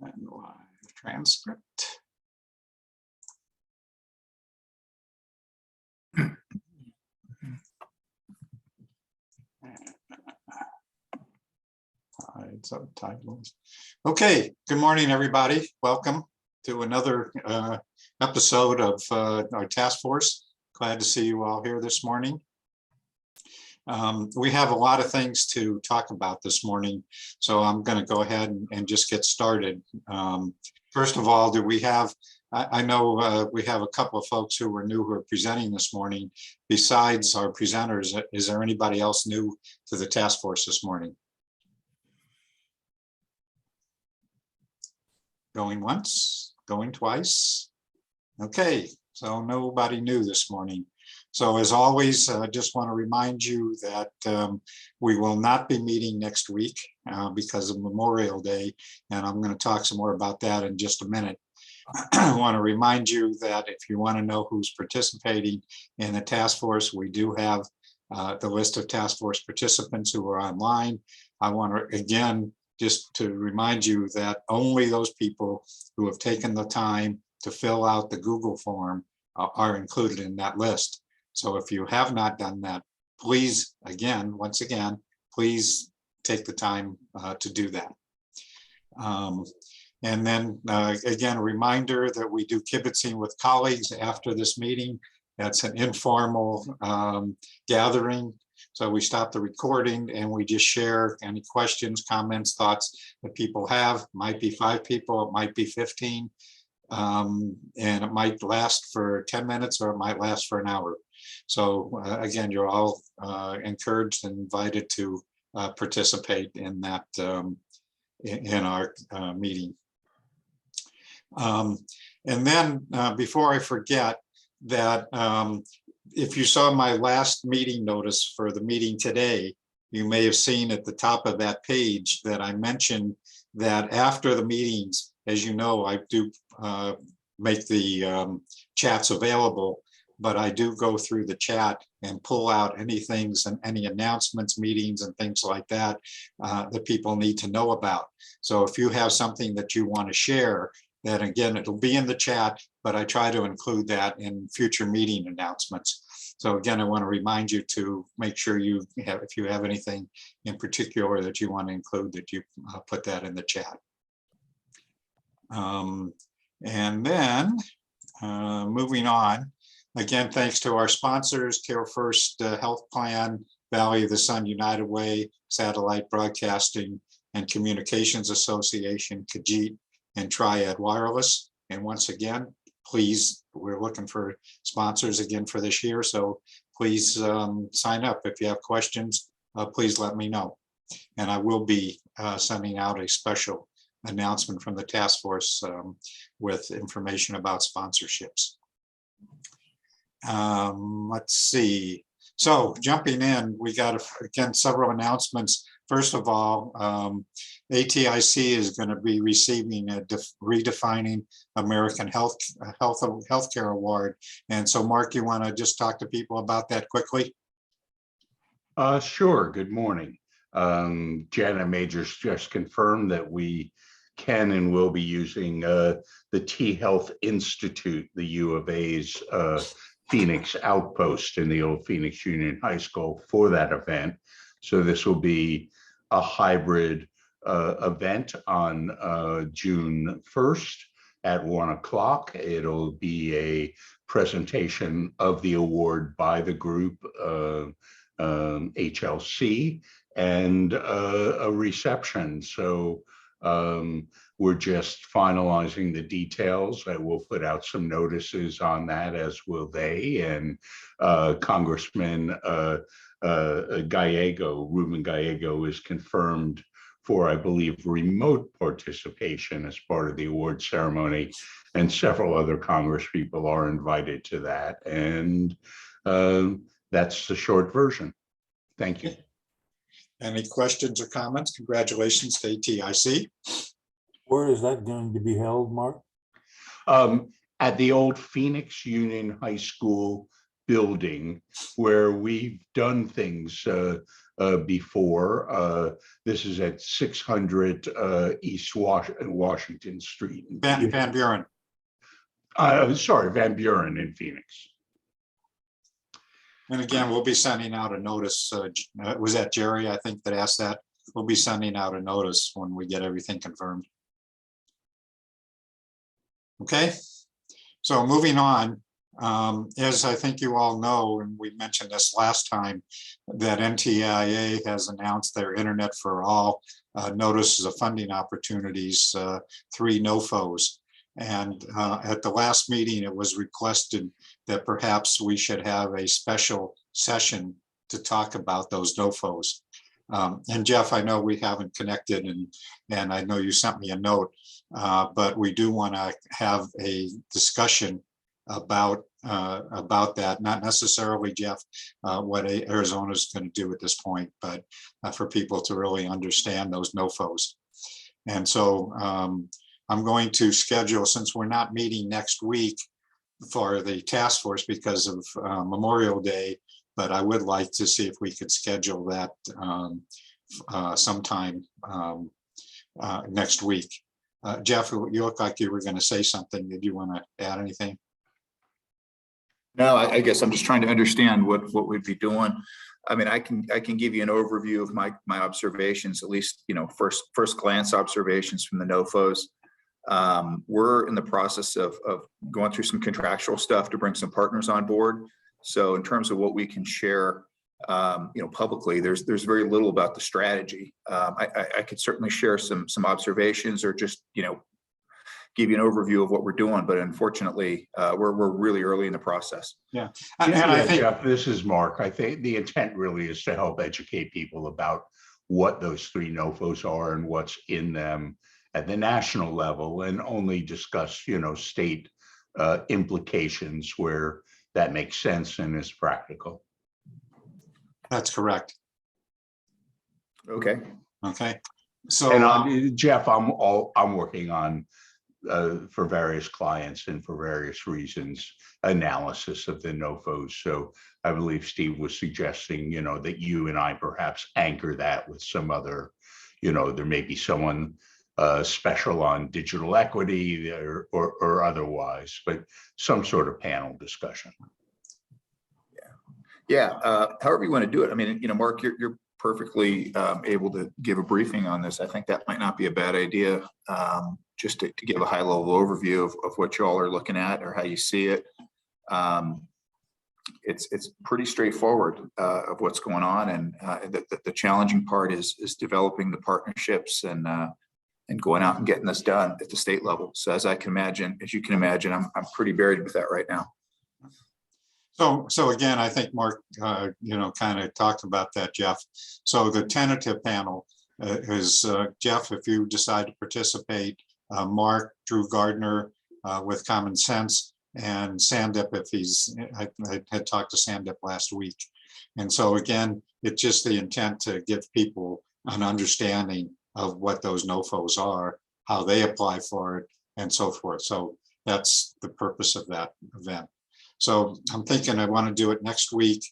And live transcript. Subtitles. Okay, good morning, everybody. Welcome to another episode of our task force. Glad to see you all here this morning. We have a lot of things to talk about this morning, so I'm going to go ahead and just get started. First of all, do we have, I know we have a couple of folks who were new who are presenting this morning. Besides our presenters, is there anybody else new to the task force this morning? Going once, going twice. Okay, so nobody new this morning. So as always, I just want to remind you that we will not be meeting next week because of Memorial Day, and I'm going to talk some more about that in just a minute. I want to remind you that if you want to know who's participating in the task force, we do have the list of task force participants who are online. I want to, again, just to remind you that only those people who have taken the time to fill out the Google form are included in that list. So if you have not done that, please, again, once again, please take the time to do that. And then again, a reminder that we do kibitzing with colleagues after this meeting. That's an informal gathering. So we stop the recording and we just share any questions, comments, thoughts that people have. Might be 5 people, it might be 15. And it might last for 10 minutes or it might last for an hour. So again, you're all encouraged and invited to participate in that in our meeting. And then before I forget that, if you saw my last meeting notice for the meeting today, you may have seen at the top of that page that I mentioned that after the meetings, as you know, I do make the chats available, but I do go through the chat and pull out any things and any announcements, meetings and things like that that people need to know about. So if you have something that you want to share, then again, it'll be in the chat, but I try to include that in future meeting announcements. So again, I want to remind you to make sure you have, if you have anything in particular that you want to include, that you put that in the chat. And then moving on, again, thanks to our sponsors, Care First Health Plan, Valley of the Sun United Way, Satellite Broadcasting and Communications Association, Khajiit, and Triad Wireless. And once again, please, we're looking for sponsors again for this year. So please sign up. If you have questions, please let me know. And I will be sending out a special announcement from the task force with information about sponsorships. Let's see. So jumping in, we got, again, several announcements. First of all, ATIC is going to be receiving a Redefining American Healthcare Award. And so, Mark, you want to just talk to people about that quickly? Sure. Good morning. Janet Majors just confirmed that we can and will be using the T Health Institute, the U of A's Phoenix outpost in the old Phoenix Union High School for that event. So this will be a hybrid event on June 1st at 1 o'clock. It'll be a presentation of the award by the group HLC and a reception. So we're just finalizing the details. I will put out some notices on that, as will they. And Congressman Gallego, Ruben Gallego, is confirmed for, I believe, remote participation as part of the award ceremony, and several other Congress people are invited to that. And that's the short version. Thank you. Any questions or comments? Congratulations to ATIC. Where is that going to be held, Mark? At the old Phoenix Union High School building, where we've done things before. This is at 600 East Washington Street. Van Buren. Sorry, Van Buren in Phoenix. And again, we'll be sending out a notice. Was that Jerry, I think, that asked that? We'll be sending out a notice when we get everything confirmed. Okay, so moving on, as I think you all know, and we mentioned this last time, that NTIA has announced their Internet for All notices of funding opportunities, 3 NOFOs. And at the last meeting, it was requested that perhaps we should have a special session to talk about those NOFOs. And Jeff, I know we haven't connected, and I know you sent me a note, but we do want to have a discussion about that, not necessarily, Jeff, what Arizona is going to do at this point, but for people to really understand those NOFOs. And so I'm going to schedule, since we're not meeting next week for the task force because of Memorial Day, but I would like to see if we could schedule that sometime next week. Jeff, you look like you were going to say something. Did you want to add anything? No, I guess I'm just trying to understand what we'd be doing. I mean, I can give you an overview of my observations, at least, you know, first glance observations from the NOFOs. We're in the process of going through some contractual stuff to bring some partners on board. So in terms of what we can share, you know, publicly, there's very little about the strategy. I could certainly share some observations, or just, you know, give you an overview of what we're doing, but unfortunately, we're really early in the process. Yeah, And I think, Jeff, this is Mark. I think the intent really is to help educate people about what those 3 NOFOs are and what's in them at the national level, and only discuss, you know, state implications where that makes sense and is practical. that's correct. Okay. Okay, so And Jeff, I'm working on for various clients and for various reasons analysis of the NOFOs. So I believe Steve was suggesting, you know, that you and I perhaps anchor that with some other, you know, there may be someone special on digital equity or otherwise, but some sort of panel discussion. Yeah. However you want to do it. I mean, you know, Mark, you're perfectly able to give a briefing on this. I think that might not be a bad idea, just to give a high level overview of what y'all are looking at or how you see it. It's pretty straightforward of what's going on, and the challenging part is developing the partnerships and going out and getting this done at the state level. So as you can imagine, I'm pretty buried with that right now. So again, I think Mark, you know, kind of talked about that, Jeff. So the tentative panel is Jeff, if you decide to participate, Mark, Drew Gardner with Common Sense, and Sandip if he's, I had talked to Sandip last week. And so again, it's just the intent to give people an understanding of what those NOFOs are, how they apply for it, and so forth. So that's the purpose of that event. So I'm thinking I want to do it next week.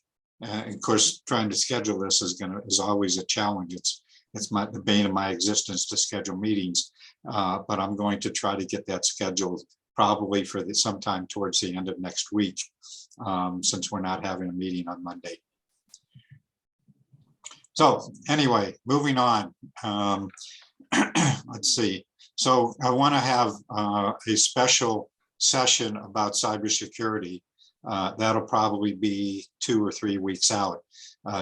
Of course, trying to schedule this is always a challenge. It's the bane of my existence to schedule meetings, but I'm going to try to get that scheduled probably for sometime towards the end of next week, since we're not having a meeting on Monday. So anyway, moving on. Let's see. So I want to have a special session about cybersecurity. That'll probably be 2 or 3 weeks out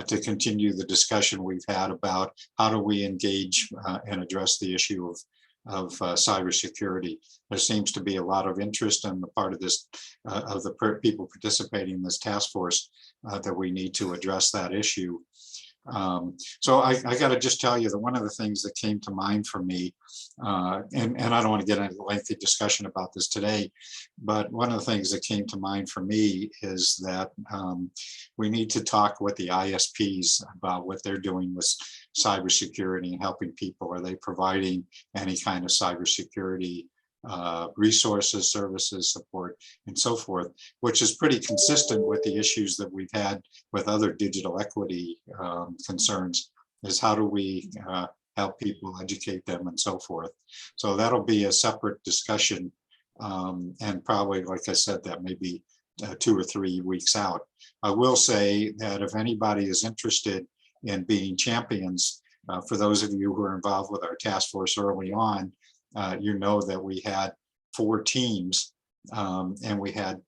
to continue the discussion we've had about how do we engage and address the issue of cybersecurity. There seems to be a lot of interest on the part of this of the people participating in this task force that we need to address that issue. So I got to just tell you that one of the things that came to mind for me, and I don't want to get into a lengthy discussion about this today, but one of the things that came to mind for me is that we need to talk with the ISPs about what they're doing with cybersecurity and helping people. Are they providing any kind of cybersecurity resources, services, support, and so forth, which is pretty consistent with the issues that we've had with other digital equity concerns, is how do we help people, educate them, and so forth. So that'll be a separate discussion, and probably, like I said, that may be 2 or 3 weeks out. I will say that if anybody is interested in being champions, for those of you who are involved with our task force early on, you know that we had 4 teams, and we had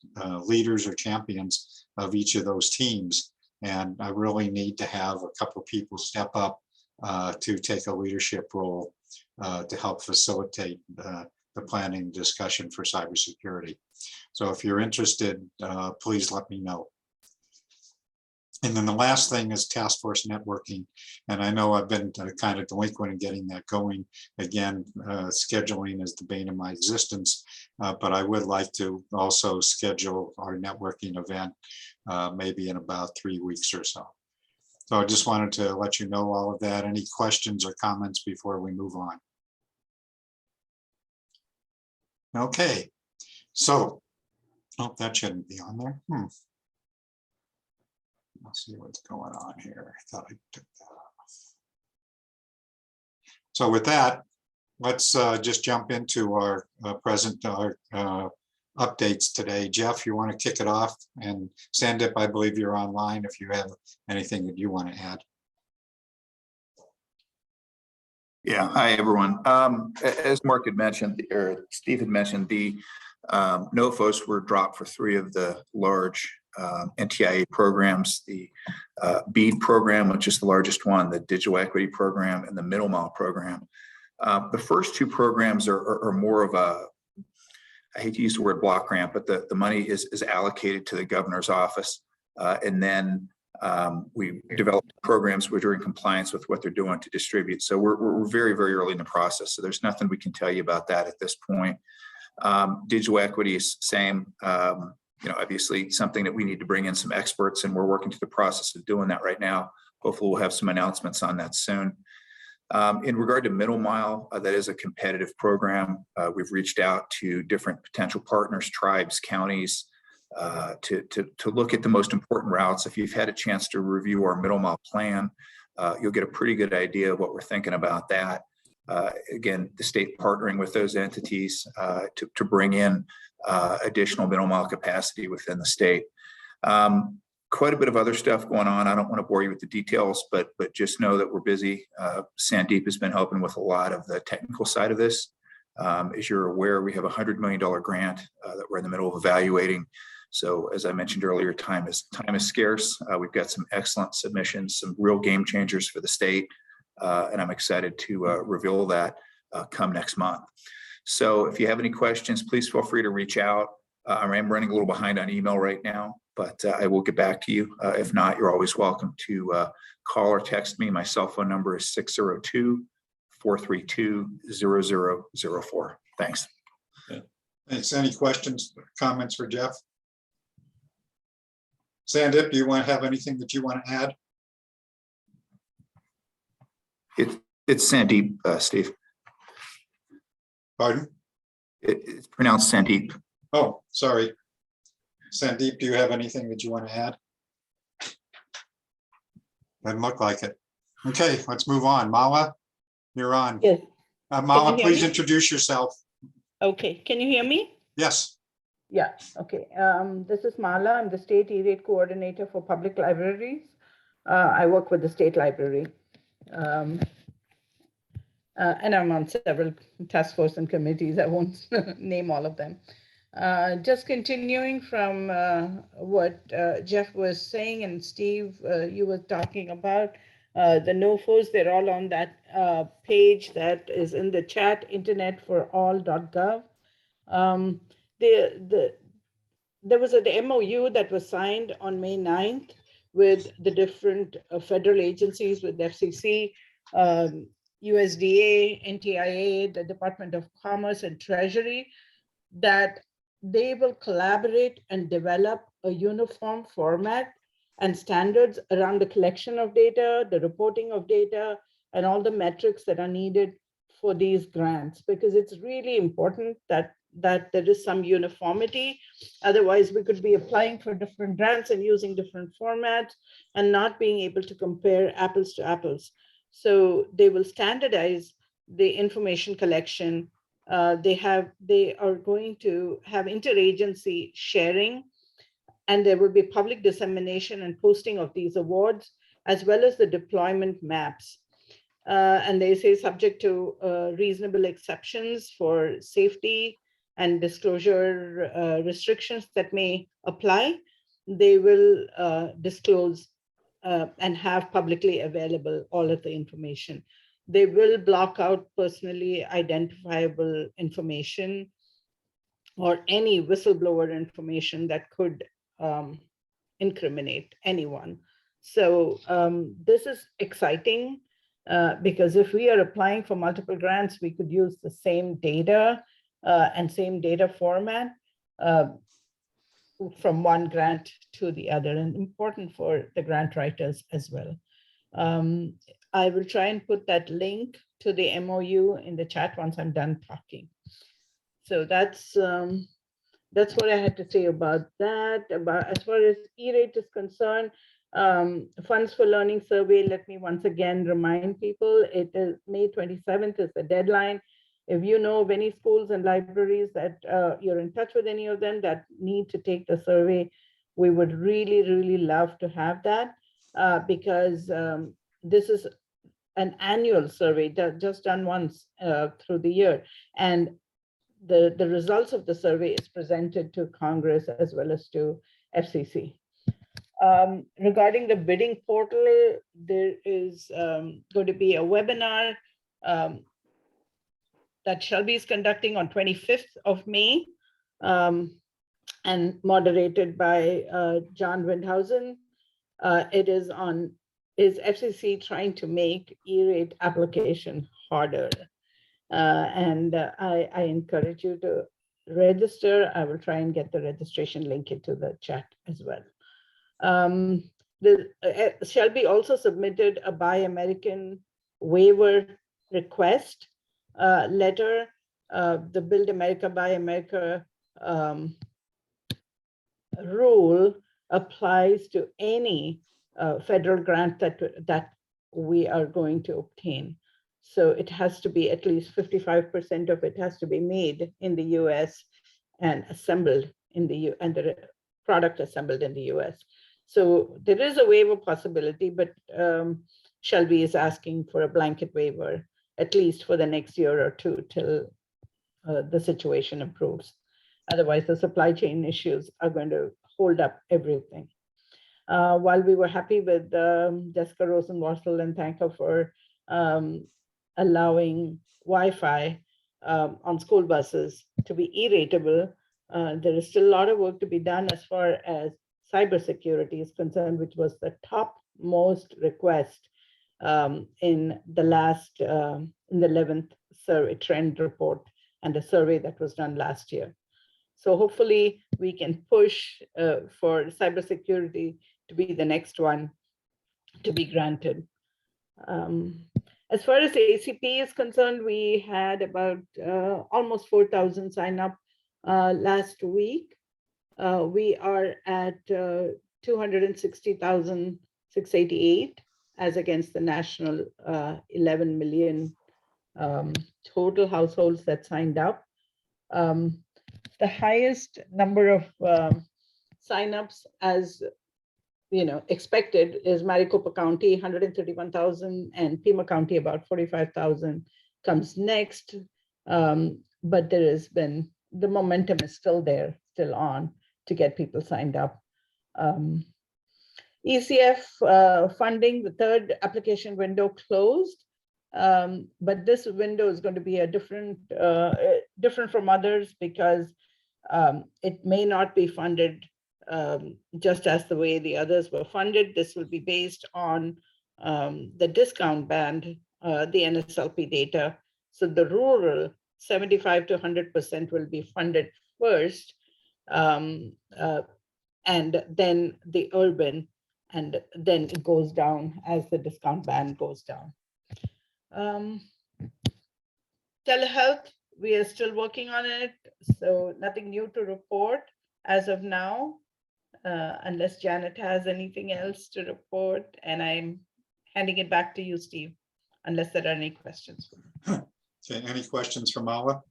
leaders or champions of each of those teams. And I really need to have a couple of people step up to take a leadership role to help facilitate the planning discussion for cybersecurity. So if you're interested, please let me know. And then the last thing is task force networking. And I know I've been kind of delinquent in getting that going. Again, scheduling is the bane of my existence, but I would like to also schedule our networking event maybe in about 3 weeks or so. So I just wanted to let you know all of that. Any questions or comments before we move on? Okay, so, oh, that shouldn't be on there. Let's see what's going on here. I thought I took that off. So with that, let's just jump into our updates today. Jeff, you want to kick it off? And Sandip, I believe you're online if you have anything that you want to add. Yeah, hi, everyone. As Mark had mentioned, or Steve had mentioned, the NOFOs were dropped for 3 of the large NTIA programs, the BEAD program, which is the largest one, the Digital Equity Program, and the Middle Mile Program. The first 2 programs are more of a, I hate to use the word block grant, but the money is allocated to the governor's office. And then we developed programs which are in compliance with what they're doing to distribute. So we're very, very early in the process. So there's nothing we can tell you about that at this point. Digital equity is same. Obviously something that we need to bring in some experts, and we're working through the process of doing that right now. Hopefully we'll have some announcements on that soon. In regard to Middle Mile, that is a competitive program. We've reached out to different potential partners, tribes, counties, to look at the most important routes. If you've had a chance to review our Middle Mile plan, you'll get a pretty good idea of what we're thinking about that. Again, the state partnering with those entities to bring in additional Middle Mile capacity within the state. Quite a bit of other stuff going on. I don't want to bore you with the details, but just know that we're busy. Sandeep has been helping with a lot of the technical side of this. As you're aware, we have a $100 million grant that we're in the middle of evaluating. So as I mentioned earlier, time is scarce. We've got some excellent submissions, some real game changers for the state. And I'm excited to reveal that come next month. So if you have any questions, please feel free to reach out. I am running a little behind on email right now, but I will get back to you. If not, you're always welcome to call or text me. My cell phone number is 602-432-0004. Thanks. Okay. Thanks. Any questions, comments for Jeff? Sandip, do you want to have anything that you want to add? It's Sandeep, Steve. Pardon? It's pronounced Sandeep. Oh, sorry. Sandeep, do you have anything that you want to add? Doesn't look like it. Okay, let's move on. Mala, you're on. Yes. Mala, hear please me? introduce yourself. Okay. Can you hear me? Yes. Yeah. Okay. This is Mala. I'm the state E-rate coordinator for public libraries. I work with the state library. And I'm on several task force and committees. I won't name all of them. Just continuing from what Jeff was saying, and Steve, you were talking about the NOFOs. They're all on that page that is in the chat, internetforall.gov. There was the MOU that was signed on May 9th with the different federal agencies, with FCC, USDA, NTIA, the Department of Commerce and Treasury, that they will collaborate and develop a uniform format and standards around the collection of data, the reporting of data, and all the metrics that are needed for these grants, because it's really important that there is some uniformity. Otherwise, we could be applying for different grants and using different formats and not being able to compare apples to apples. So they will standardize the information collection. They are going to have interagency sharing, and there will be public dissemination and posting of these awards, as well as the deployment maps. And they say subject to reasonable exceptions for safety and disclosure restrictions that may apply, they will disclose and have publicly available all of the information. They will block out personally identifiable information or any whistleblower information that could incriminate anyone. So this is exciting because if we are applying for multiple grants, we could use the same data and same data format from one grant to the other, and important for the grant writers as well. I will try and put that link to the MOU in the chat once I'm done talking. So that's what I had to say about that. About as far as E-rate is concerned, Funds for Learning survey, let me once again remind people, it is May 27th is the deadline. If you know of any schools and libraries that you're in touch with any of them that need to take the survey, we would really, really love to have that because this is an annual survey just done once through the year. And the results of the survey is presented to Congress as well as to FCC. Regarding the bidding portal, there is going to be a webinar that Shelby is conducting on 25th of May and moderated by John Windhausen. It is on, is FCC trying to make E-rate application harder? I encourage you to register. I will try and get the registration link into the chat as well. Shelby also submitted a Buy American waiver request letter. The Build America, Buy America rule applies to any federal grant that we are going to obtain. So it has to be at least 55% of it has to be made in the US and assembled in the U, and the product assembled in the US. So there is a waiver possibility, but Shelby is asking for a blanket waiver, at least for the next year or two till the situation improves. Otherwise, the supply chain issues are going to hold up everything. While we were happy with Jessica Rosenwastel, and thank her for allowing Wi-Fi on school buses to be E-rateable, there is still a lot of work to be done as far as cybersecurity is concerned, which was the topmost request in the last, in the 11th survey trend report and the survey that was done last year. So hopefully we can push for cybersecurity to be the next one to be granted. As far as ACP is concerned, we had about almost 4,000 sign up last week. We are at 260,688 as against the national 11 million total households that signed up. The highest number of signups, as expected, is Maricopa County, 131,000, and Pima County, about 45,000, comes next. But there has been, the momentum is still there, still on to get people signed up. ECF funding, the third application window closed, but this window is going to be a different from others because it may not be funded just as the way the others were funded. This will be based on the discount band, the NSLP data. So the rural 75 to 100% will be funded first, and then the urban, and then it goes down as the discount band goes down. Telehealth, we are still working on it, so nothing new to report as of now, unless Janet has anything else to report, and I'm handing it back to you, Steve, unless there are any questions. Okay, any questions from Mala?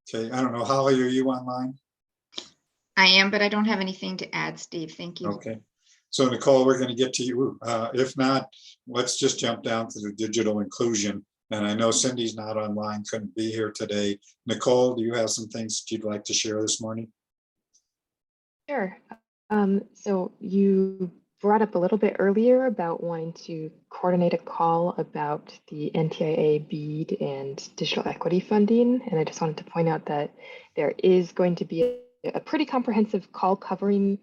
Okay, I don't know, Holly, are you online? I am, but I don't have anything to add, Steve. Thank you. Okay, so Nicole, we're going to get to you. If not, let's just jump down to the digital inclusion. And I know Cindy's not online, couldn't be here today. Nicole, do you have some things that you'd like to share this morning? Sure. So you brought up a little bit earlier about wanting to coordinate a call about the NTIA BEAD and digital equity funding. And I just wanted to point out that there is going to be a pretty comprehensive call covering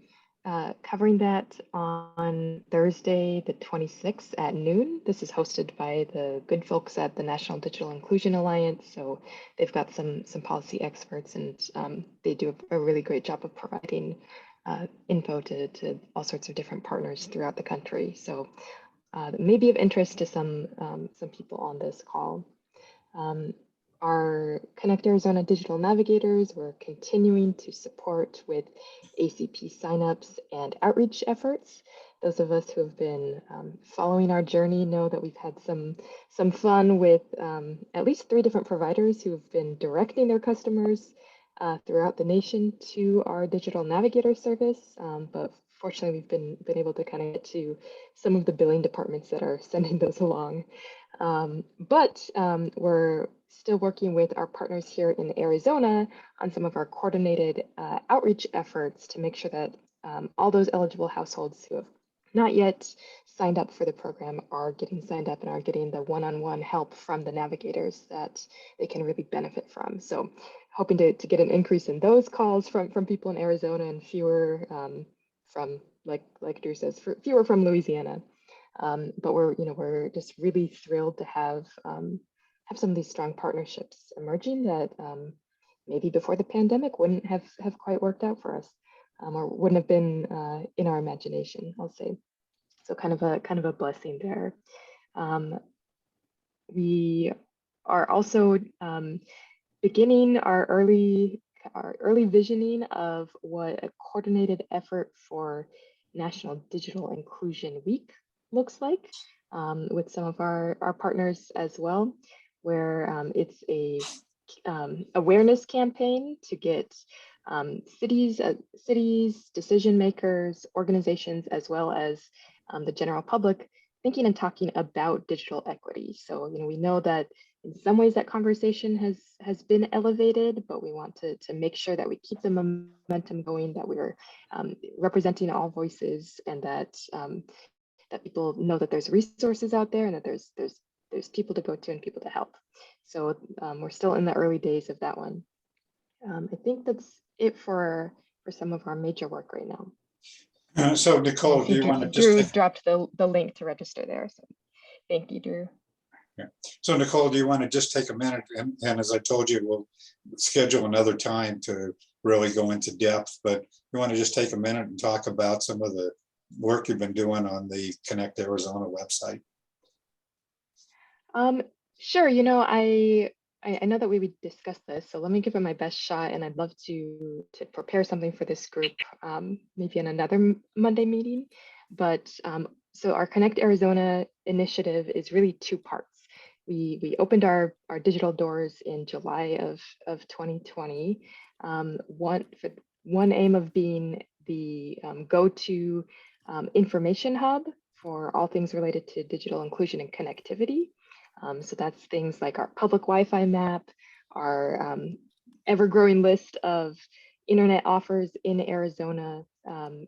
that on Thursday, the 26th at noon. This is hosted by the good folks at the National Digital Inclusion Alliance. So they've got some policy experts, and they do a really great job of providing info to all sorts of different partners throughout the country. So that may be of interest to some people on this call. Our Connect Arizona digital navigators, we're continuing to support with ACP signups and outreach efforts. Those of us who have been following our journey know that we've had some fun with at least 3 different providers who have been directing their customers throughout the nation to our digital navigator service. But fortunately, we've been able to kind of get to some of the billing departments that are sending those along. But we're still working with our partners here in Arizona on some of our coordinated outreach efforts to make sure that all those eligible households who have not yet signed up for the program are getting signed up and are getting the one-on-one help from the navigators that they can really benefit from. So hoping to get an increase in those calls from people in Arizona and fewer from, like Drew says, fewer from Louisiana. But we're just really thrilled to have some of these strong partnerships emerging that maybe before the pandemic wouldn't have quite worked out for us, or wouldn't have been in our imagination, I'll say. So kind of a blessing there. We are also beginning our early visioning of what a coordinated effort for National Digital Inclusion Week looks like with some of our partners as well, where it's a awareness campaign to get cities, decision makers, organizations, as well as the general public thinking and talking about digital equity. So we know that in some ways that conversation has been elevated, but we want to make sure that we keep the momentum going, that we're representing all voices, and that that people know that there's resources out there and that there's people to go to and people to help. So we're still in the early days of that one. I think that's it for some of our major work right now. So Nicole, do you want to just Drew dropped the link to register there. So thank you, Drew. Yeah. So Nicole, do you want to just take a minute? And as I told you, we'll schedule another time to really go into depth, but you want to just take a minute and talk about some of the work you've been doing on the Connect Arizona website. Sure. I know that we would discuss this, so let me give it my best shot, and I'd love to prepare something for this group, maybe in another Monday meeting. But so our Connect Arizona initiative is really 2 parts. We opened our digital doors in July of 2020. One aim of being the go-to information hub for all things related to digital inclusion and connectivity. So that's things like our public Wi-Fi map, our ever-growing list of internet offers in Arizona,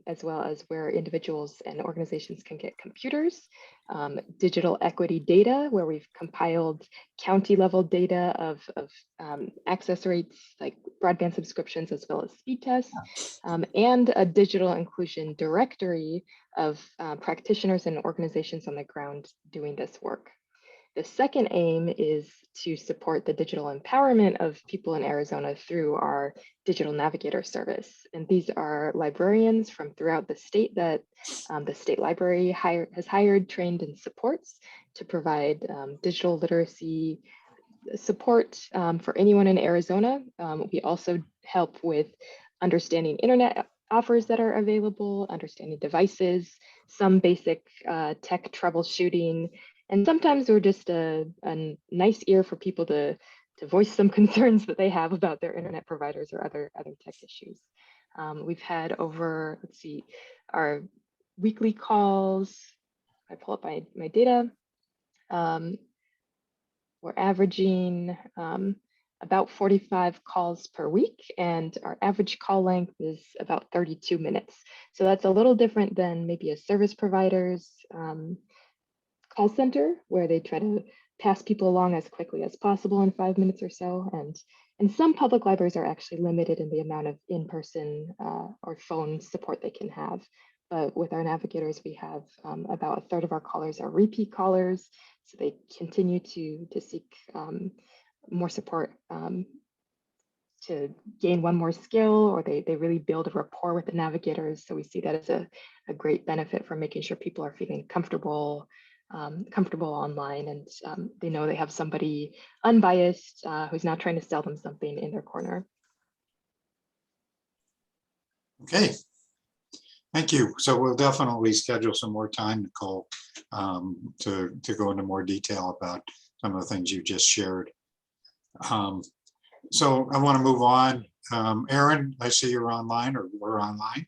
as well as where individuals and organizations can get computers, digital equity data, where we've compiled county level data of access rates like broadband subscriptions as well as speed tests, and a digital inclusion directory of practitioners and organizations on the ground doing this work. The second aim is to support the digital empowerment of people in Arizona through our digital navigator service. And these are librarians from throughout the state that the state library has hired, trained, and supports to provide digital literacy support for anyone in Arizona. We also help with understanding internet offers that are available, understanding devices, some basic tech troubleshooting, and sometimes we're just a nice ear for people to voice some concerns that they have about their internet providers or other tech issues. We've had over, let's see, our weekly calls. I pull up my data. We're averaging about 45 calls per week, and our average call length is about 32 minutes. So that's a little different than maybe a service provider's call center, where they try to pass people along as quickly as possible in 5 minutes or so. And some public libraries are actually limited in the amount of in-person or phone support they can have. But with our navigators, we have about a third of our callers are repeat callers. So they continue to seek more support to gain one more skill, or they really build a rapport with the navigators. So we see that as a great benefit for making sure people are feeling comfortable online, and they know they have somebody unbiased who's not trying to sell them something in their corner. Okay. Thank you. So we'll definitely schedule some more time, Nicole, to go into more detail about some of the things you just shared. So I want to move on. Aaron, I see you're online, or we're online.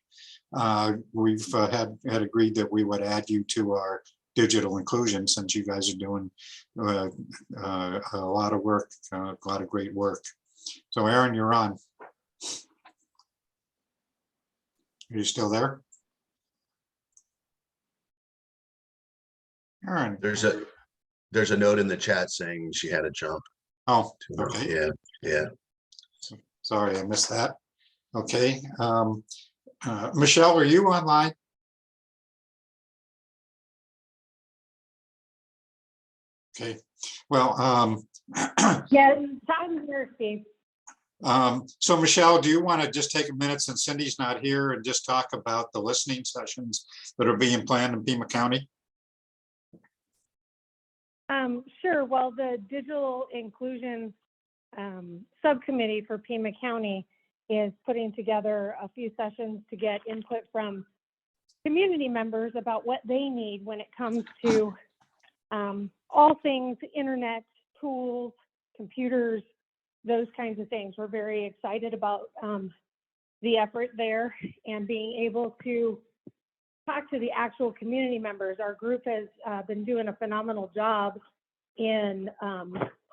We've had agreed that we would add you to our digital inclusion, since you guys are doing a lot of work, a lot of great work. So Aaron, you're on. Are you still there? Aaron. There's a note in the chat saying she had to jump. Oh, okay. Yeah. Sorry, I missed that. Okay. Michelle, are you online? Okay. Well, yes, I'm here, Steve. So Michelle, do you want to just take a minute, since Cindy's not here, and just talk about the listening sessions that are being planned in Pima County? Sure. Well, the digital inclusion subcommittee for Pima County is putting together a few sessions to get input from community members about what they need when it comes to all things internet, tools, computers, those kinds of things. We're very excited about the effort there and being able to talk to the actual community members. Our group has been doing a phenomenal job in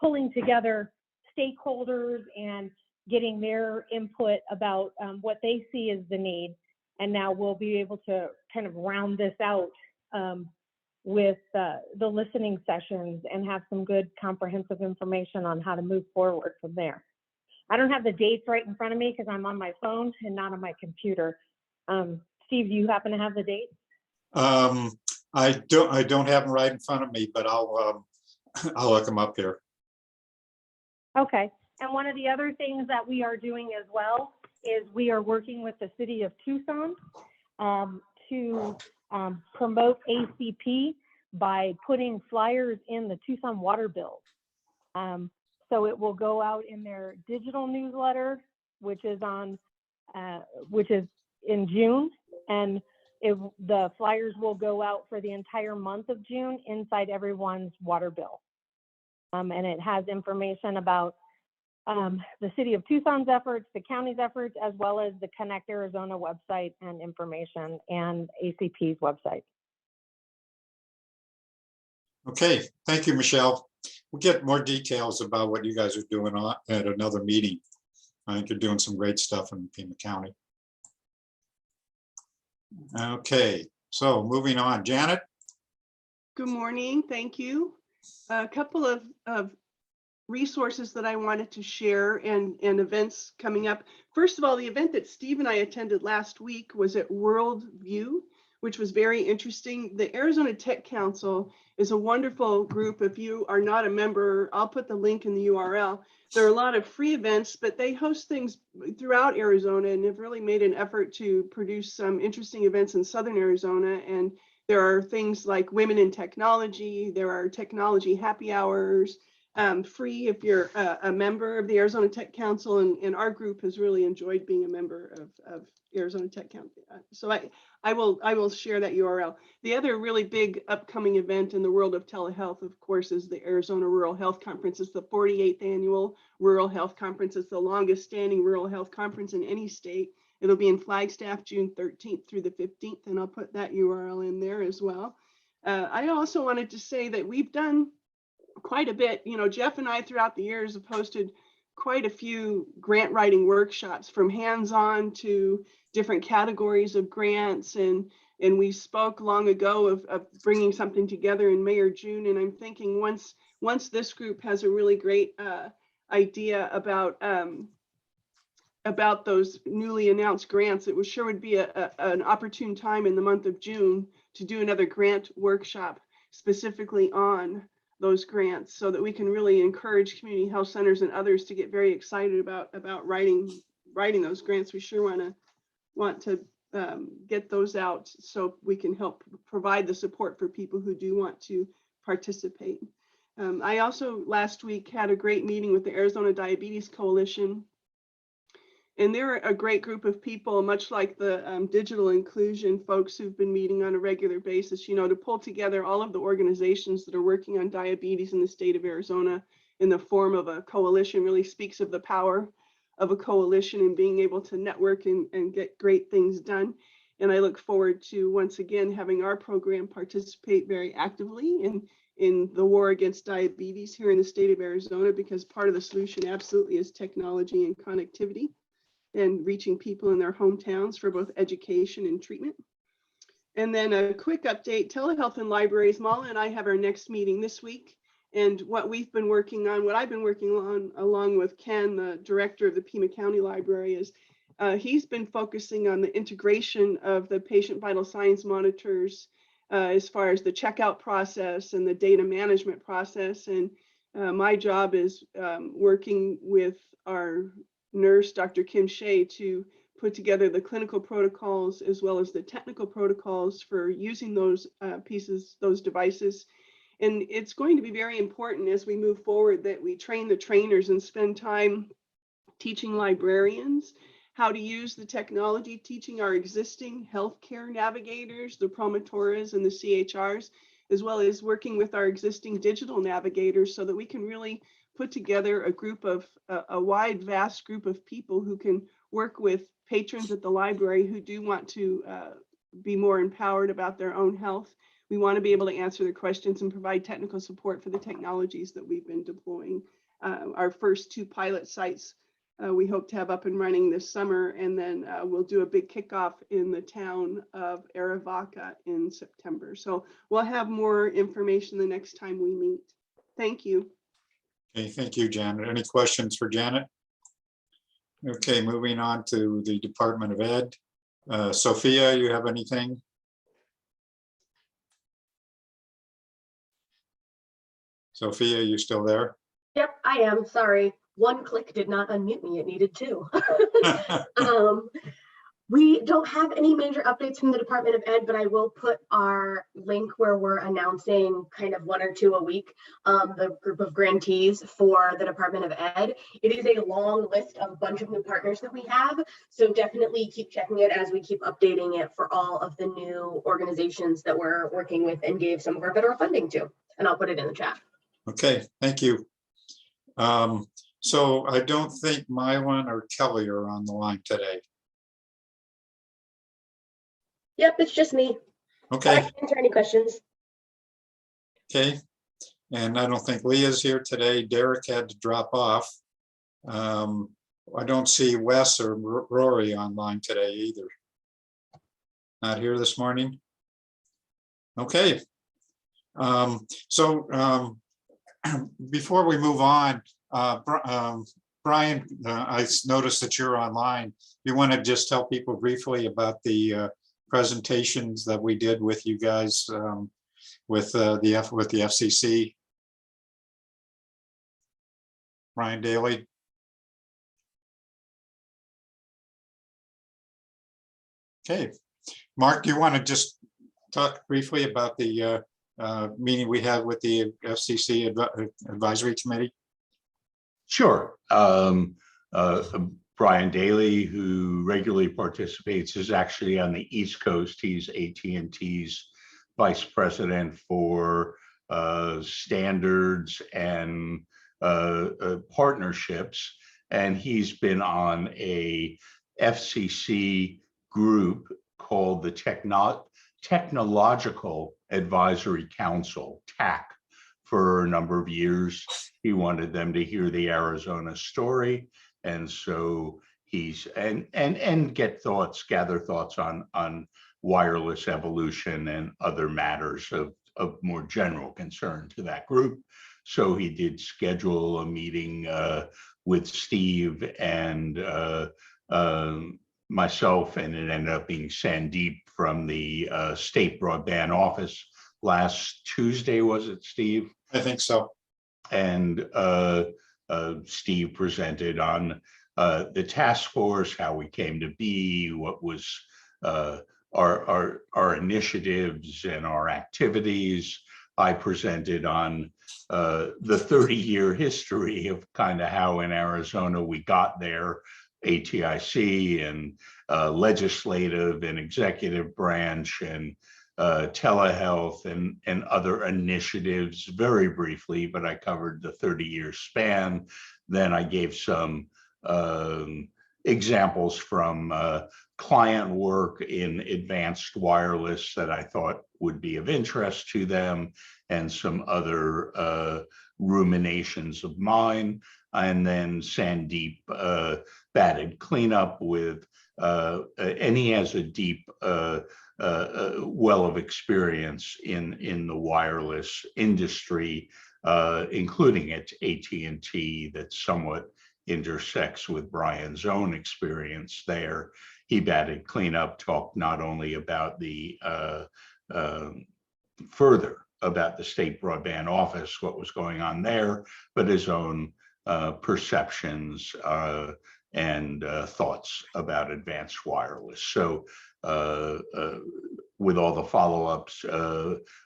pulling together stakeholders and getting their input about what they see as the need. And now we'll be able to kind of round this out with the listening sessions and have some good comprehensive information on how to move forward from there. I don't have the dates right in front of me because I'm on my phone and not on my computer. Steve, do you happen to have the dates? I don't have them right in front of me, but I'll look them up here. Okay. And one of the other things that we are doing as well is we are working with the city of Tucson to promote ACP by putting flyers in the Tucson water bills. So it will go out in their digital newsletter, which is in June, and the flyers will go out for the entire month of June inside everyone's water bill. And it has information about the city of Tucson's efforts, the county's efforts, as well as the Connect Arizona website and information, and ACP's website. Okay, thank you, Michelle. We'll get more details about what you guys are doing at another meeting. I think you're doing some great stuff in Pima County. Okay, so moving on, Janet. Good morning, thank you. A couple of resources that I wanted to share and events coming up. First of all, the event that Steve and I attended last week was at Worldview, which was very interesting. The Arizona Tech Council is a wonderful group. If you are not a member, I'll put the link in the URL. There are a lot of free events, but they host things throughout Arizona and have really made an effort to produce some interesting events in Southern Arizona. And there are things like Women in Technology, there are technology happy hours, free if you're a member of the Arizona Tech Council, and our group has really enjoyed being a member of Arizona Tech Council. So I will share that URL. The other really big upcoming event in the world of telehealth, of course, is the Arizona Rural Health Conference. It's the 48th annual Rural Health Conference. It's the longest standing rural health conference in any state. It'll be in Flagstaff, June 13th through the 15th, and I'll put that URL in there as well. I also wanted to say that we've done quite a bit. You know, Jeff and I throughout the years have hosted quite a few grant writing workshops, from hands-on to different categories of grants. And we spoke long ago of bringing something together in May or June. And I'm thinking once this group has a really great idea about those newly announced grants, it would be an opportune time in the month of June to do another grant workshop specifically on those grants, so that we can really encourage community health centers and others to get very excited about writing those grants. We sure want to get those out so we can help provide the support for people who do want to participate. I also last week had a great meeting with the Arizona Diabetes Coalition. And they're a great group of people, much like the digital inclusion folks who've been meeting on a regular basis, you know, to pull together all of the organizations that are working on diabetes in the state of Arizona in the form of a coalition really speaks of the power of a coalition and being able to network and get great things done. And I look forward to, once again, having our program participate very actively in the war against diabetes here in the state of Arizona, because part of the solution absolutely is technology and connectivity, and reaching people in their hometowns for both education and treatment. And then a quick update, telehealth in libraries. Mala and I have our next meeting this week. And what we've been working on, what I've been working on along with Ken, the director of the Pima County Library, is he's been focusing on the integration of the patient vital signs monitors as far as the checkout process and the data management process. And my job is working with our nurse, Dr. Kim Shea, to put together the clinical protocols as well as the technical protocols for using those those devices. And it's going to be very important as we move forward that we train the trainers and spend time teaching librarians how to use the technology, teaching our existing healthcare navigators, the promotoras and the CHRs, as well as working with our existing digital navigators, so that we can really put together a group of a wide, vast group of people who can work with patrons at the library who do want to be more empowered about their own health. We want to be able to answer their questions and provide technical support for the technologies that we've been deploying. Our first 2 pilot sites we hope to have up and running this summer, and then we'll do a big kickoff in the town of Arivaca in September. So we'll have more information the next time we meet. Thank you. Okay, thank you, Janet. Any questions for Janet? Okay, moving on to the Department of Ed. Sophia, you have anything? Sophia, you still there? Yep, I am. Sorry. One click did not unmute me. It needed 2. We don't have any major updates from the Department of Ed, but I will put our link where we're announcing kind of 1 or 2 a week, the group of grantees for the Department of Ed. It is a long list of a bunch of new partners that we have, so definitely keep checking it as we keep updating it for all of the new organizations that we're working with and gave some of our federal funding to, and I'll put it in the chat. Okay, thank you. So I don't think Mylon or Kelly are on the line today. Yep, it's just me. Okay. I can answer any questions. Okay. And I don't think Leah's here today. Derek had to drop off. I don't see Wes or Rory online today either. Not here this morning. Okay. Before we move on, Brian, I noticed that you're online. You want to just tell people briefly about the presentations that we did with you guys with the FCC. Brian Daly. Okay, Mark, do you want to just talk briefly about the meeting we had with the FCC Advisory Committee? Sure. Brian Daly, who regularly participates, is actually on the East Coast. He's AT&T's vice president for standards and partnerships. And he's been on a FCC group called the Technological Advisory Council, TAC, for a number of years. He wanted them to hear the Arizona story. And so he's and gather thoughts on wireless evolution and other matters of more general concern to that group. So he did schedule a meeting with Steve and myself, and it ended up being Sandeep from the state broadband office last Tuesday, was it, Steve? I think so. And Steve presented on the task force, how we came to be, what was our initiatives and our activities. I presented on the 30-year history of kind of how in Arizona we got there, ATIC and legislative and executive branch and telehealth and other initiatives very briefly, but I covered the 30-year span. Then I gave some examples from client work in advanced wireless that I thought would be of interest to them, and some other ruminations of mine. And then Sandeep batted cleanup with, and he has a deep well of experience in the wireless industry, including at AT&T, that somewhat intersects with Brian's own experience there. He batted cleanup, talked not only about the further about the state broadband office, what was going on there, but his own perceptions and thoughts about advanced wireless. So with all the follow-ups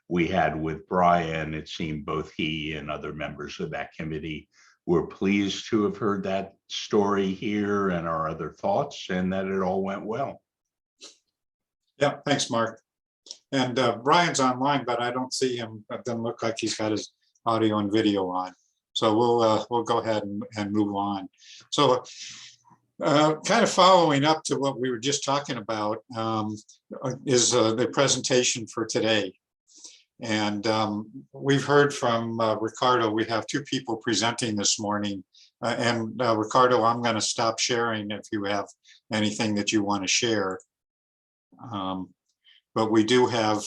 we had with Brian, it seemed both he and other members of that committee were pleased to have heard that story here and our other thoughts, and that it all went well. Yeah, thanks, Mark. And Brian's online, but I don't see him. It doesn't look like he's got his audio and video on. So we'll go ahead and move on. So kind of following up to what we were just talking about is the presentation for today. And we've heard from Ricardo. We have two people presenting this morning. And Ricardo, I'm going to stop sharing if you have anything that you want to share. But we do have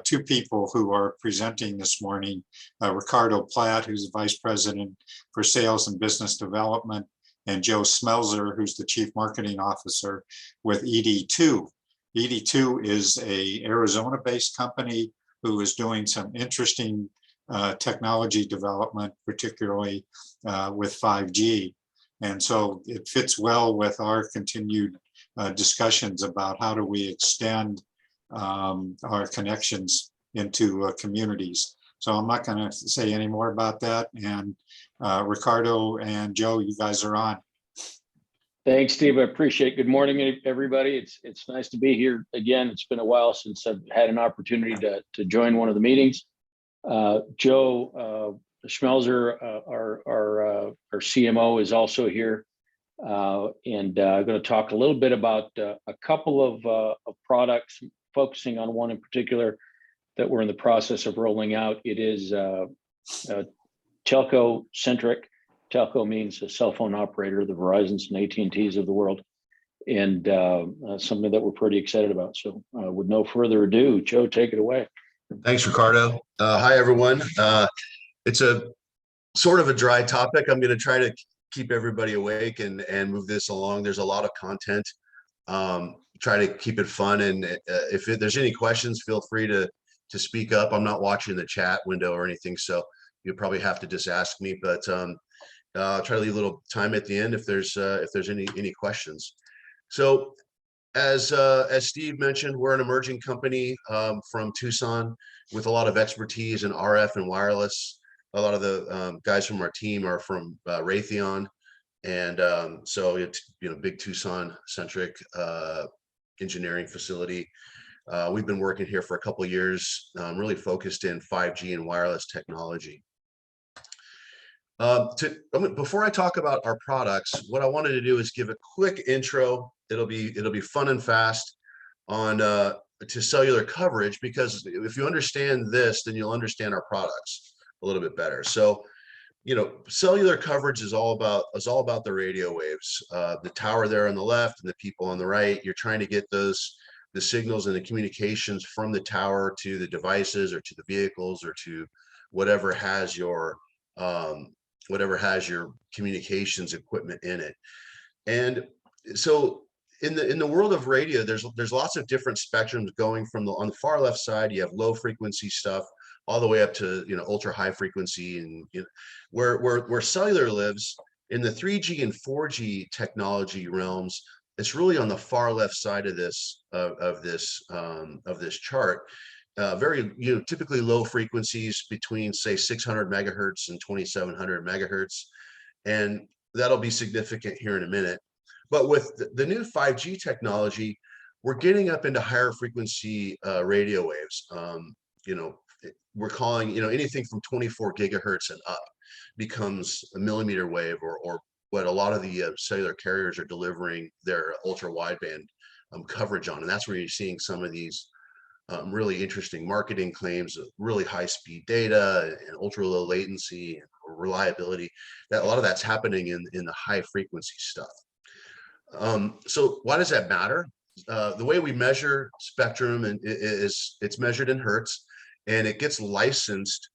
two people who are presenting this morning. Ricardo Platt, who's Vice President for Sales and Business Development, and Joe Smelzer, who's the Chief Marketing Officer with ED2. ED2 is a Arizona-based company who is doing some interesting technology development, particularly with 5G. And so it fits well with our continued discussions about how do we extend our connections into communities. So I'm not going to say any more about that. And Ricardo and Joe, you guys are on. Thanks, Steve. I appreciate it. Good morning, everybody. It's nice to be here again. It's been a while since I've had an opportunity to join one of the meetings. Joe Schmelzer, our CMO, is also here. And I'm going to talk a little bit about a couple of products, focusing on one in particular that we're in the process of rolling out. It is telco-centric. Telco means a cell phone operator, the Verizons and AT&Ts of the world, and something that we're pretty excited about. So with no further ado, Joe, take it away. Thanks, Ricardo. Hi, everyone. It's a sort of a dry topic. I'm going to try to keep everybody awake and move this along. There's a lot of content. Try to keep it fun. And if there's any questions, feel free to speak up. I'm not watching the chat window or anything, so you'll probably have to just ask me. But I'll try to leave a little time at the end if there's any questions. So as Steve mentioned, we're an emerging company from Tucson with a lot of expertise in RF and wireless. A lot of the guys from our team are from Raytheon, and so it's big Tucson centric engineering facility. We've been working here for a couple of years, really focused in 5G and wireless technology. Before I talk about our products, what I wanted to do is give a quick intro. It'll be fun and fast on to cellular coverage, because if you understand this, then you'll understand our products a little bit better. So, cellular coverage is all about the radio waves. The tower there on the left and the people on the right. You're trying to get the signals and the communications from the tower to the devices or to the vehicles or to whatever has your communications equipment in it. And so in the world of radio, there's lots of different spectrums going from on the far left side. You have low frequency stuff all the way up to ultra high frequency, and where cellular lives in the 3G and 4G technology realms. It's really on the far left side of this chart. Very typically low frequencies between say 600 megahertz and 2700 megahertz, and that'll be significant here in a minute. But with the new 5G technology, we're getting up into higher frequency radio waves. We're calling anything from 24 gigahertz and up becomes a millimeter wave, or what a lot of the cellular carriers are delivering their ultra wideband coverage on, and that's where you're seeing some of these really interesting marketing claims of really high speed data and ultra low latency and reliability. That a lot of that's happening in the high frequency stuff. So why does that matter? The way we measure spectrum is it's measured in hertz, and it gets licensed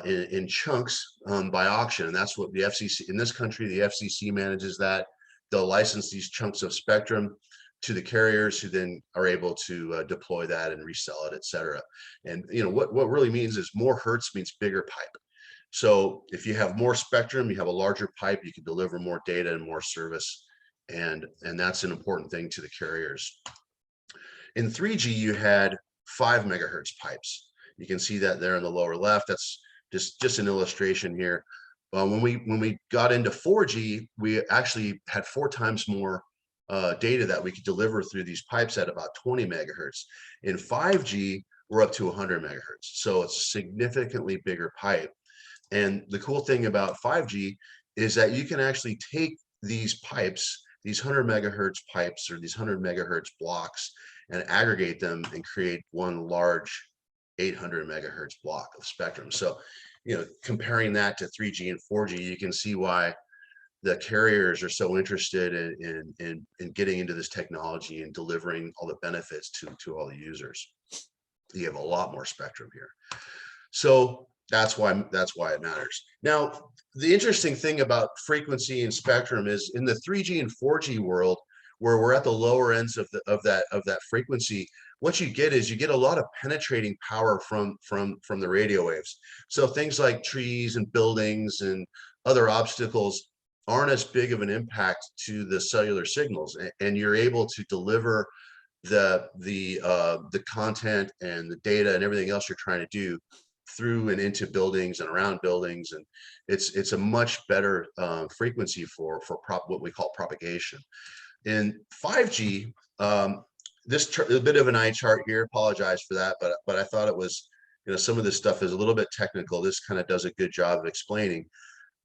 in chunks by auction, and that's what the FCC in this country, the FCC manages that. They'll license these chunks of spectrum to the carriers, who then are able to deploy that and resell it, et cetera. And what really means is more hertz means bigger pipe. So if you have more spectrum, you have a larger pipe, you can deliver more data and more service, and that's an important thing to the carriers. In 3G, you had 5 megahertz pipes. You can see that there in the lower left. That's just an illustration here. When we got into 4G, we actually had 4 times more data that we could deliver through these pipes at about 20 megahertz. In 5G, we're up to 100 megahertz. So it's a significantly bigger pipe. And the cool thing about 5G is that you can actually take these pipes, these 100 megahertz pipes or these 100 megahertz blocks, and aggregate them and create one large 800 megahertz block of spectrum. So, comparing that to 3G and 4G, you can see why the carriers are so interested in getting into this technology and delivering all the benefits to all the users. You have a lot more spectrum here. So that's why it matters. Now, the interesting thing about frequency and spectrum is in the 3G and 4G world, where we're at the lower ends of that frequency, what you get is you get a lot of penetrating power from the radio waves. So things like trees and buildings and other obstacles aren't as big of an impact to the cellular signals, and you're able to deliver the content and the data and everything else you're trying to do through and into buildings and around buildings, and it's a much better frequency for what we call propagation. In 5G, this a bit of an eye chart here. Apologize for that, but I thought it was, some of this stuff is a little bit technical. This kind of does a good job of explaining.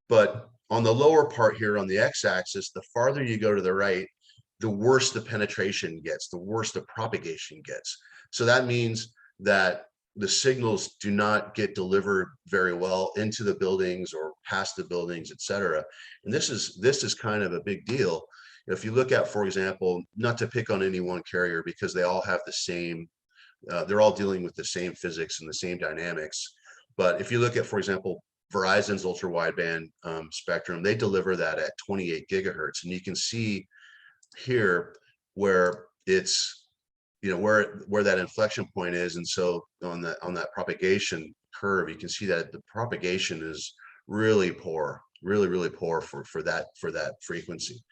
But on the lower part here on the x-axis, the farther you go to the right, the worse the penetration gets, the worse the propagation gets. So that means that the signals do not get delivered very well into the buildings or past the buildings, et cetera. And this is kind of a big deal. If you look at, for example, not to pick on any one carrier because they all have the same, they're all dealing with the same physics and the same dynamics. But if you look at, for example, Verizon's ultra wideband spectrum, they deliver that at 28 gigahertz. And you can see here where it's, where that inflection point is. And so on that propagation curve, you can see that the propagation is really poor, really poor for that frequency.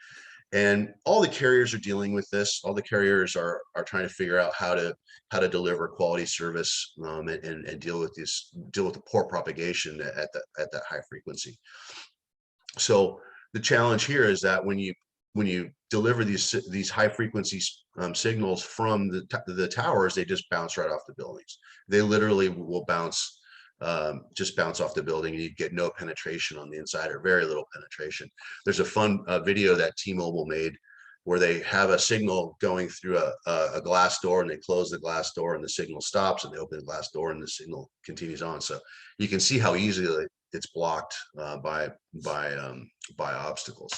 And all the carriers are dealing with this. All the carriers are trying to figure out how to deliver quality service and deal with the poor propagation at that high frequency. So the challenge here is that when you deliver these high frequency signals from the towers, they just bounce right off the buildings. They literally will just bounce off the building, and you get no penetration on the inside, or very little penetration. There's a fun video that T-Mobile made where they have a signal going through a glass door, and they close the glass door and the signal stops, and they open the glass door and the signal continues on. So you can see how easily it's blocked by obstacles.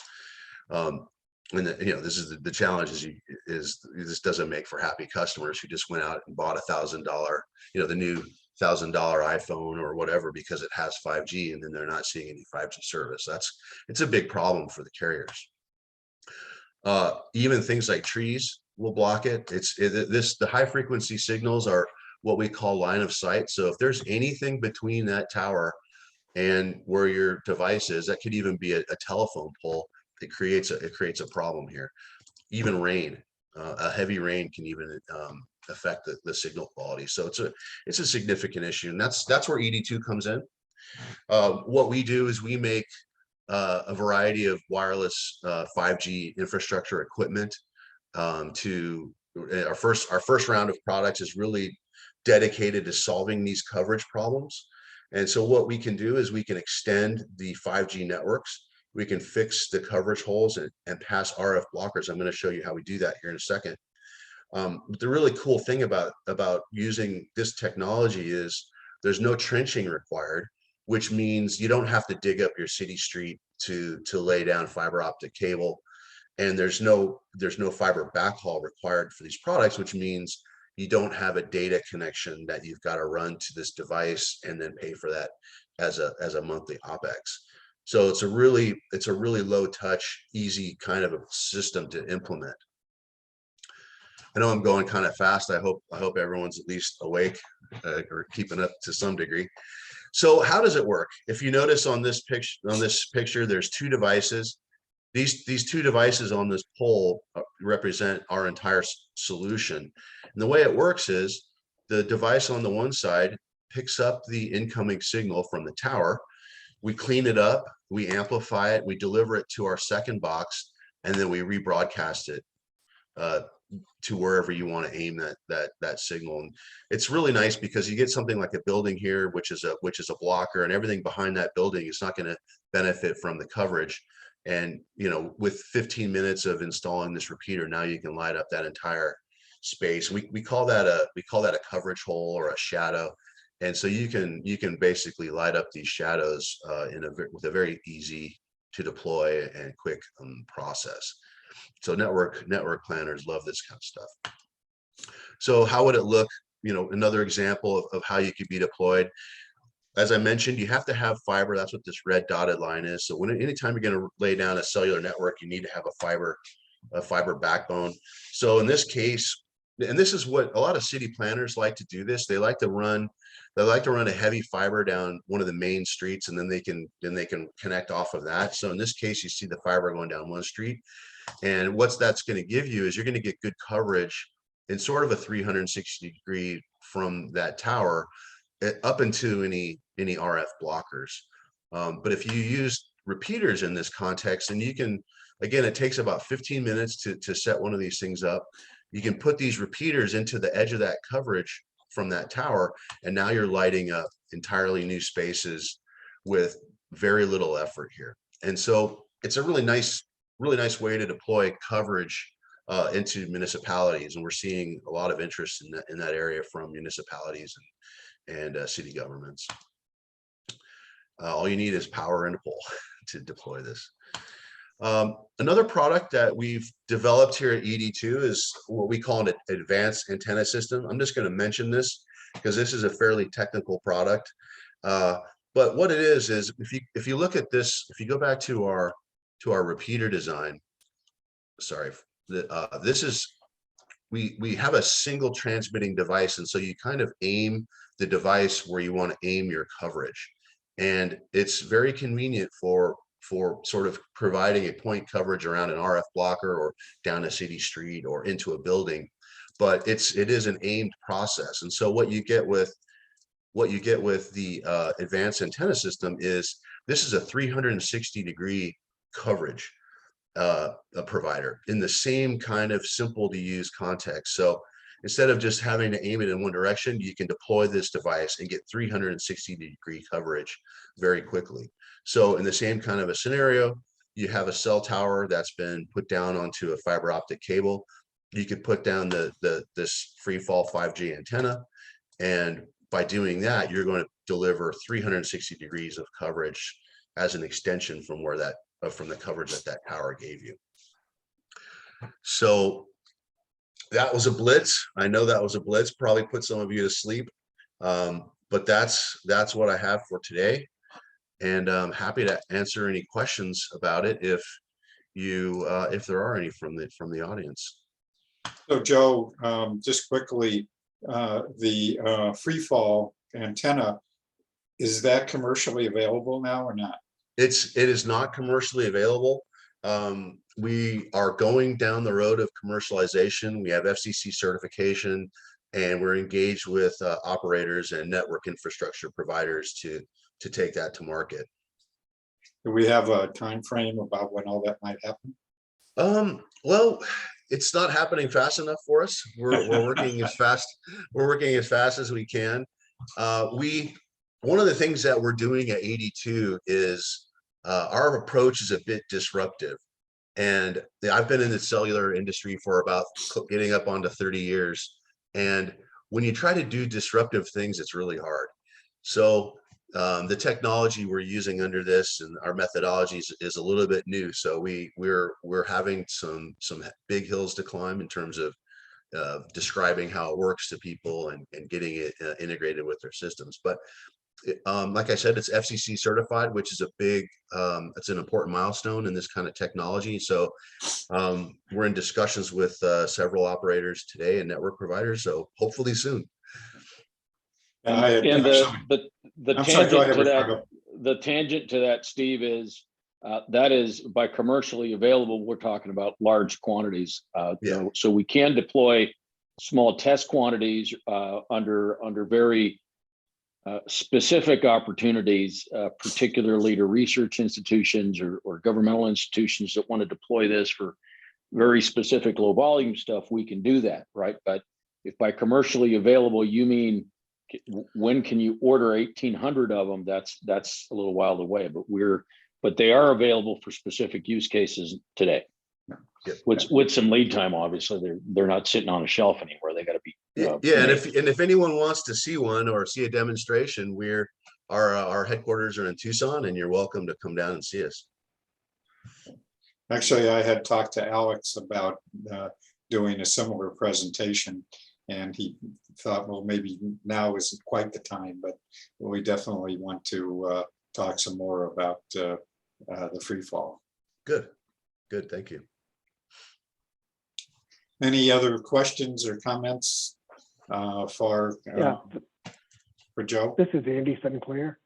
And this is the challenge is this doesn't make for happy customers who just went out and bought $1,000, the new $1,000 iPhone or whatever, because it has 5G, and then they're not seeing any 5G service. It's a big problem for the carriers. Even things like trees will block it. The high frequency signals are what we call line of sight. So if there's anything between that tower and where your device is, that could even be a telephone pole. It creates a problem here. Even rain, a heavy rain can even affect the signal quality. So it's a significant issue, and that's where ED2 comes in. What we do is we make a variety of wireless 5G infrastructure equipment. Our first round of products is really dedicated to solving these coverage problems. And so what we can do is we can extend the 5G networks. We can fix the coverage holes and pass RF blockers. I'm going to show you how we do that here in a second. But the really cool thing about using this technology is there's no trenching required, which means you don't have to dig up your city street to lay down fiber optic cable, and there's no fiber backhaul required for these products, which means you don't have a data connection that you've got to run to this device and then pay for that as a monthly OpEx. So it's a really low touch, easy kind of a system to implement. I know I'm going kind of fast. I hope everyone's at least awake or keeping up to some degree. So how does it work? If you notice on this picture, there's two devices. These two devices on this pole represent our entire solution. And the way it works is the device on the one side picks up the incoming signal from the tower. We clean it up, we amplify it, we deliver it to our second box, and then we rebroadcast it to wherever you want to aim that signal. And it's really nice because you get something like a building here, which is a blocker, and everything behind that building is not going to benefit from the coverage. And with 15 minutes of installing this repeater, now you can light up that entire space. We call that a coverage hole or a shadow. And so you can basically light up these shadows with a very easy to deploy and quick process. So network planners love this kind of stuff. So how would it look? Another example of how you could be deployed. As I mentioned, you have to have fiber. That's what this red dotted line is. So anytime you're going to lay down a cellular network, you need to have a fiber backbone. So in this case, and this is what a lot of city planners like to do this. They like to run a heavy fiber down one of the main streets, and then they can connect off of that. So in this case, you see the fiber going down one street. And what that's going to give you is you're going to get good coverage in sort of a 360 degree from that tower up into any RF blockers. But if you use repeaters in this context, and you can, again, it takes about 15 minutes to set one of these things up. You can put these repeaters into the edge of that coverage from that tower, and now you're lighting up entirely new spaces with very little effort here. And so it's a really nice way to deploy coverage into municipalities, and we're seeing a lot of interest in that area from municipalities and city governments. All you need is power and a pole to deploy this. Another product that we've developed here at ED2 is what we call an advanced antenna system. I'm just going to mention this because this is a fairly technical product. But what it is if you look at this, if you go back to our repeater design, sorry, this is, we have a single transmitting device, and so you kind of aim the device where you want to aim your coverage. And it's very convenient for sort of providing a point coverage around an RF blocker or down a city street or into a building, but it is an aimed process. And so what you get with the advanced antenna system is this is a 360-degree coverage provider in the same kind of simple to use context. So instead of just having to aim it in one direction, you can deploy this device and get 360-degree coverage very quickly. So in the same kind of a scenario, you have a cell tower that's been put down onto a fiber optic cable. You could put down this free fall 5G antenna, and by doing that, you're going to deliver 360 degrees of coverage as an extension from where from the coverage that tower gave you. So that was a blitz. I know that was a blitz, probably put some of you to sleep. But that's what I have for today. And I'm happy to answer any questions about it if there are any from the audience. So Joe, just quickly, the free fall antenna, is that commercially available now or not? It is not commercially available. We are going down the road of commercialization. We have FCC certification, and we're engaged with operators and network infrastructure providers to take that to market. Do we have a time frame about when all that might happen? Well, it's not happening fast enough for us. We're working as fast. We're working as fast as we can. One of the things that we're doing at 82 is our approach is a bit disruptive. And I've been in the cellular industry for about getting up onto 30 years. And when you try to do disruptive things, it's really hard. So the technology we're using under this and our methodologies is a little bit new. So we're having some big hills to climb in terms of describing how it works to people and getting it integrated with their systems. But like I said, it's FCC certified, which is it's an important milestone in this kind of technology. So we're in discussions with several operators today and network providers. So hopefully soon. And the tangent to that, Steve, is that is by commercially available, we're talking about large quantities. So we can deploy small test quantities under very specific opportunities, particularly to research institutions or governmental institutions that want to deploy this for very specific low volume stuff. We can do that, right? But if by commercially available, you mean when can you order 1,800 of them? That's a little while away, but they are available for specific use cases today. With some lead time, obviously, they're not sitting on a shelf anywhere. They got to be. And if anyone wants to see one or see a demonstration, our headquarters are in Tucson, and you're welcome to come down and see us. Actually, I had talked to Alex about doing a similar presentation, and he thought, well, maybe now isn't quite the time, but we definitely want to talk some more about the free fall. Good, thank you. Any other questions or comments for Joe? This is Andy Sinclair.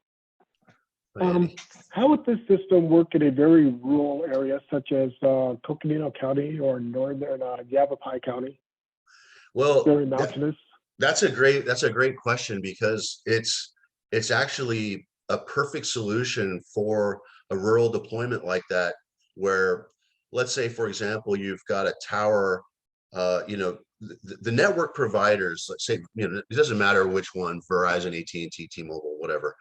How would this system work in a very rural area such as Coconino County or northern Yavapai County? Well, very mountainous. That's a great question, because it's actually a perfect solution for a rural deployment like that, where, let's say, for example, you've got a tower. The network providers, let's say, it doesn't matter which one, Verizon, AT&T, T-Mobile, whatever.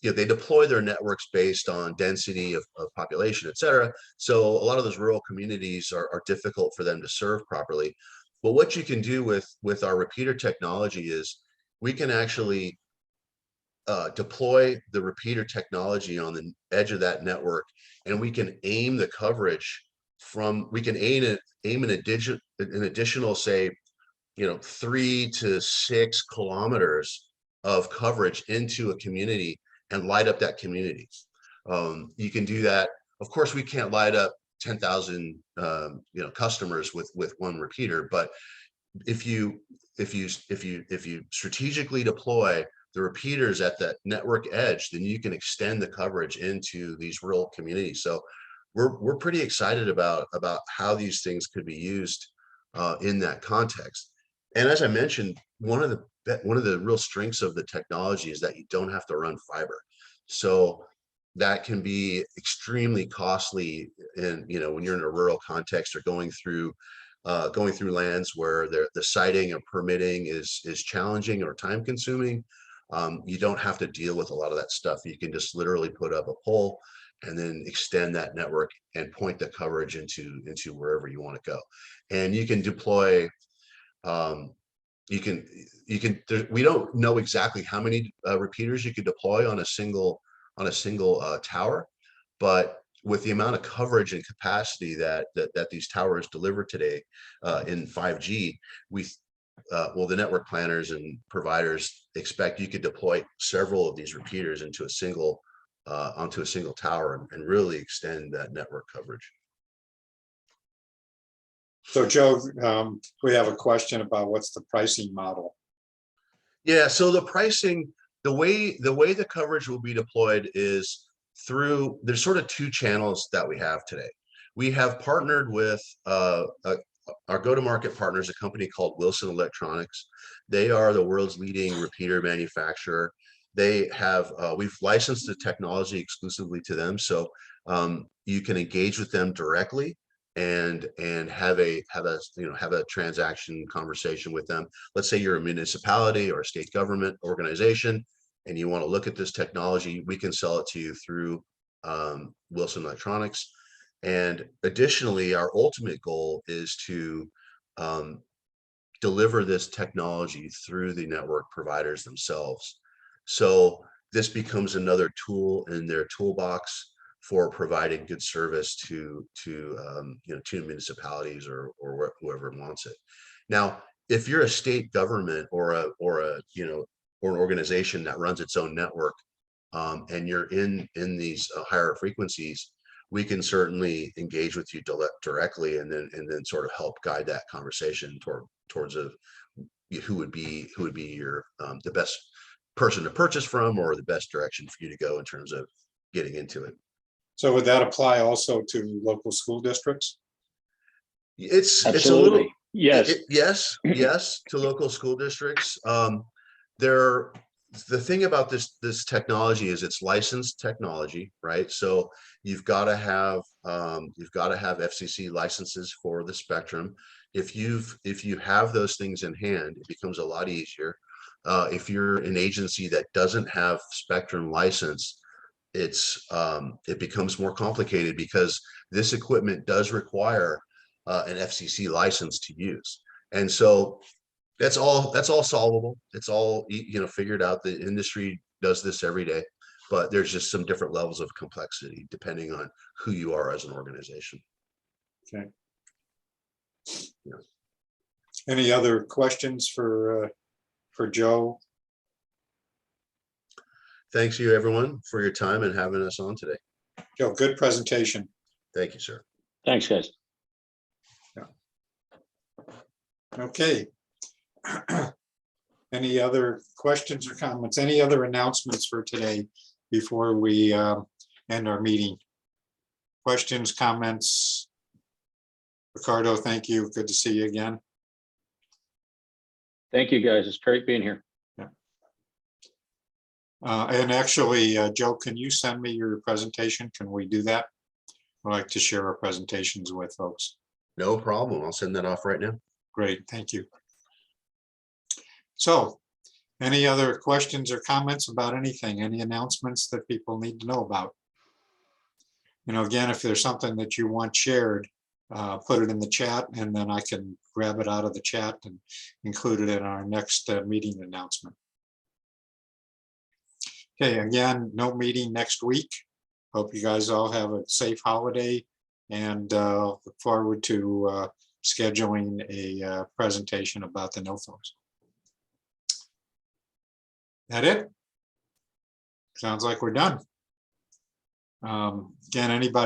They deploy their networks based on density of population, et cetera. So a lot of those rural communities are difficult for them to serve properly. But what you can do with our repeater technology is we can actually deploy the repeater technology on the edge of that network, and we can aim the coverage aim an additional, say, 3 to 6 kilometers of coverage into a community and light up that community. You can do that. Of course, we can't light up 10,000 customers with one repeater, but if you strategically deploy the repeaters at that network edge, then you can extend the coverage into these rural communities. So we're pretty excited about how these things could be used in that context. And as I mentioned, one of the real strengths of the technology is that you don't have to run fiber. So that can be extremely costly in, when you're in a rural context or going through lands where the siting and permitting is challenging or time consuming. You don't have to deal with a lot of that stuff. You can just literally put up a pole and then extend that network and point the coverage into wherever you want to go. And you can deploy, we don't know exactly how many repeaters you could deploy on a single tower, but with the amount of coverage and capacity that these towers deliver today in 5G, the network planners and providers expect you could deploy several of these repeaters into onto a single tower and really extend that network coverage. So Joe, we have a question about what's the pricing model? Yeah, so the pricing, the way the coverage will be deployed is there's sort of two channels that we have today. We have partnered with our go-to-market partners, a company called Wilson Electronics. They are the world's leading repeater manufacturer. They have we've licensed the technology exclusively to them, so you can engage with them directly and have a transaction conversation with them. Let's say you're a municipality or a state government organization and you want to look at this technology, we can sell it to you through Wilson Electronics. And additionally, our ultimate goal is to deliver this technology through the network providers themselves. So this becomes another tool in their toolbox for providing good service to municipalities or whoever wants it. Now, if you're a state government or an organization that runs its own network, and you're in these higher frequencies, we can certainly engage with you directly and then sort of help guide that conversation towards who would be your the best person to purchase from, or the best direction for you to go in terms of getting into it. So would that apply also to local school districts? It's a little, yes to local school districts. The thing about this technology is it's licensed technology, right? So you've got to have FCC licenses for the spectrum. If you have those things in hand, it becomes a lot easier. If you're an agency that doesn't have spectrum license, it becomes more complicated because this equipment does require an FCC license to use, and so that's all solvable. It's all figured out. The industry does this every day, but there's just some different levels of complexity depending on who you are as an organization. Okay. Yeah. Any other questions for Joe? Thanks you everyone for your time and having us on today. Joe, good presentation. Thank you, sir. Thanks, guys. Yeah. Okay. Any other questions or comments? Any other announcements for today before we end our meeting? Questions, comments? Ricardo, thank you. Good to see you again. Thank you, guys. It's great being here. Yeah. And actually, Joe, can you send me your presentation? Can we do that? I'd like to share our presentations with folks. No problem. I'll send that off right now. Great. Thank you. So, any other questions or comments about anything? Any announcements that people need to know about? Again, if there's something that you want shared, put it in the chat and then I can grab it out of the chat and include it in our next meeting announcement. Okay, again, no meeting next week. Hope you guys all have a safe holiday and look forward to scheduling a presentation about the NOFOs. That it? Sounds like we're done. Again, anybody